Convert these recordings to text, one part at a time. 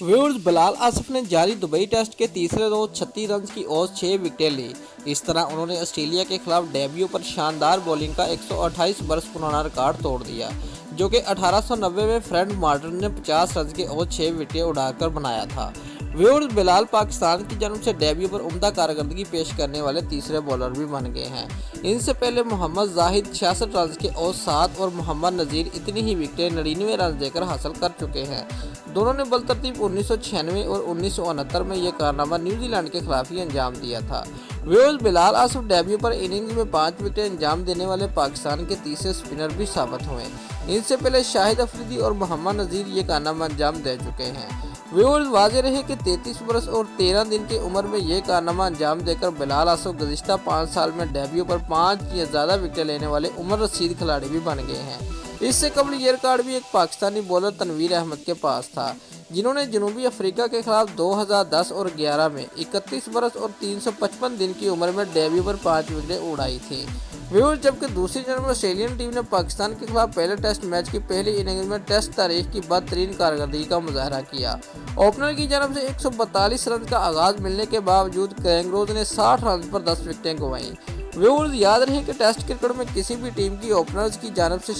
Viewers, Bilal Asif ने जारी Dubai test के तीसरे रोज 36 रन की औसत 6 विकेटें ली। इस तरह उन्होंने ऑस्ट्रेलिया के खिलाफ डेब्यू पर शानदार बॉलिंग का 128 बरस पुराना रिकॉर्ड तोड़ दिया, जो कि 1890 में फ्रेड मार्टिन ने 50 रन के औसत 6 विकेटें उड़ाकर बनाया था। व्यूअर्स, बिलाल पाकिस्तान की जन्म से डेब्यू पर उम्दा कारकर्दगी पेश करने वाले तीसरे बॉलर भी बन गए हैं। इनसे पहले मोहम्मद जाहिद 66 रन के औसत 7 और मोहम्मद नज़ीर इतनी ही विकेटें 99 रन देकर हासिल कर चुके हैं। दोनों ने बलतरतीब 1996 और 1969 में यह कारनामा न्यूजीलैंड के खिलाफ ही अंजाम दिया था। व्यूअर्स, बिलाल आसिफ डेब्यू पर इनिंग्स में 5 विकेटें अंजाम देने वाले पाकिस्तान के तीसरे स्पिनर भी साबित हुए। इनसे पहले शाहिद अफरीदी और मोहम्मद नज़ीर ये कारनामा अंजाम दे चुके हैं। व्यूअर्स, वाज़ेह रहे कि 33 बरस और 13 दिन की उम्र में यह कारनामा अंजाम देकर बिलाल आसिफ गुज़िश्ता 5 साल में डेब्यू पर 5 या ज़्यादा विकेटें लेने वाले उम्र रसीद खिलाड़ी भी बन गए हैं। इससे कबल ये रिकॉर्ड भी एक पाकिस्तानी बॉलर तनवीर अहमद के पास था, जिन्होंने जनूबी अफ्रीका के खिलाफ 2010 और 11 में 31 बरस और 355 दिन की उम्र में डेब्यू पर 5 विकेटें उड़ाई थी। व्यूअर्स, जबकि दूसरी जन्म ऑस्ट्रेलियन टीम ने पाकिस्तान के खिलाफ पहले टेस्ट मैच की पहली इनिंग्स में टेस्ट तारीख की बदतरीन कारकर्दगी का मुजाहरा किया। ओपनर की जानब से 142 रन का आगाज मिलने के बावजूद कैंगरोज ने 60 रन पर 10 विकेटें गंवाईं। व्यूअर्स, याद रहे कि टेस्ट क्रिकेट में किसी भी टीम की ओपनर्स की जानब से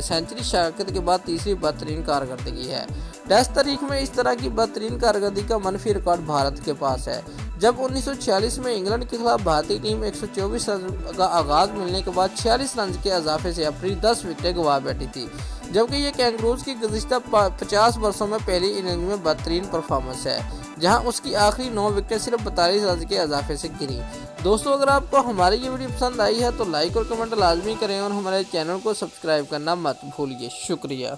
सेंचुरी शराकत के बाद तीसरी बदतरीन कारकर्दगी है। टेस्ट तारीख में इस तरह की बदतरीन कारकर्दगी का मनफी रिकॉर्ड भारत के पास है, जब 1946 में इंग्लैंड के खिलाफ भारतीय टीम 124 रन का आगाज मिलने के बाद 46 रन के इजाफे से अपनी 10 विकेटें गंवा बैठी थी, जबकि ये कैंगरूज की गुज़िश्ता 50 वर्षों में पहली इनिंग में बेहतरीन परफॉर्मेंस है, जहां उसकी आखिरी 9 विकेटें सिर्फ 42 रन के इजाफे से गिरी। दोस्तों, अगर आपको हमारी ये वीडियो पसंद आई है तो लाइक और कमेंट लाजमी करें और हमारे चैनल को सब्सक्राइब करना मत भूलिए। शुक्रिया।